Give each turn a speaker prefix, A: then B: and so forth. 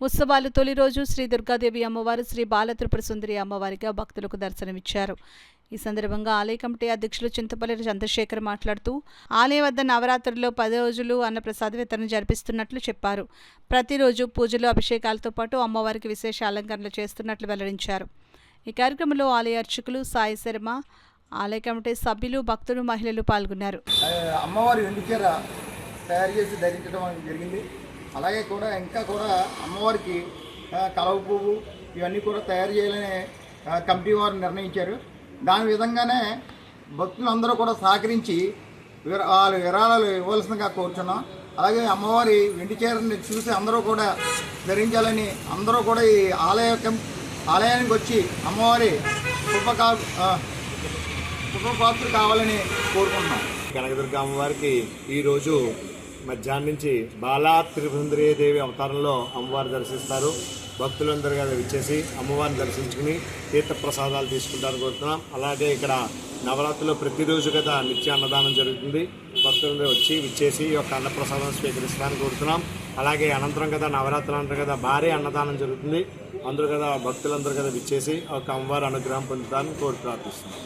A: ఉత్సవాలు తొలి రోజు శ్రీ దుర్గాదేవి అమ్మవారు, శ్రీ బాలత్రిపుర సుందరి అమ్మవారిగా భక్తులకు దర్శనమిచ్చారు. ఈ సందర్భంగా ఆలయ కమిటీ అధ్యక్షులు చింతపల్లి చంద్రశేఖర్ మాట్లాడుతూ ఆలయం వద్ద నవరాత్రుల్లో 10 రోజులు అన్నప్రసాద వితరణ జరిపిస్తున్నట్లు చెప్పారు. ప్రతిరోజు పూజలు, అభిషేకాలతో పాటు అమ్మవారికి విశేష అలంకరణలు చేస్తున్నట్లు వెల్లడించారు. ఈ కార్యక్రమంలో ఆలయ అర్చకులు సాయి శర్మ, ఆలయ కమిటీ సభ్యులు, భక్తులు, మహిళలు పాల్గొన్నారు.
B: అమ్మవారి వెండిచీర తయారు చేసి ధరించడం జరిగింది. అలాగే కూడా ఇంకా కూడా అమ్మవారికి కలవ పువ్వు ఇవన్నీ కూడా తయారు చేయాలని కమిటీ వారు నిర్ణయించారు. దాని విధంగానే భక్తులందరూ కూడా సహకరించి వాళ్ళు విరాళాలు ఇవ్వాల్సిందిగా కోరుచున్నాం. అలాగే అమ్మవారి వెండిచీరని చూసి అందరూ కూడా ధరించాలని, అందరూ కూడా ఈ ఆలయానికి వచ్చి అమ్మవారి శుభపాత్ర కావాలని కోరుకుంటున్నాం.
C: కనకదుర్గ అమ్మవారికి ఈరోజు మధ్యాహ్నం నుంచి బాలా త్రిపురసుందరీదేవి అవతారంలో అమ్మవారు దర్శిస్తారు. భక్తులందరూ కదా విచ్చేసి అమ్మవారిని దర్శించుకుని తీర్థప్రసాదాలు తీసుకుంటారని కోరుతున్నాం. అలాగే ఇక్కడ నవరాత్రిలో ప్రతిరోజు కదా నిత్య అన్నదానం జరుగుతుంది. భక్తులందరూ వచ్చి విచ్చేసి ఈ యొక్క అన్నప్రసాదం స్వీకరిస్తారని కోరుతున్నాం. అలాగే అనంతరం కదా నవరాత్రులు అంటారు కదా భారీ అన్నదానం జరుగుతుంది. అందరూ కదా భక్తులందరూ కదా విచ్చేసి ఒక అమ్మవారి అనుగ్రహం పొందుతారని కోరి ప్రార్థిస్తున్నాం.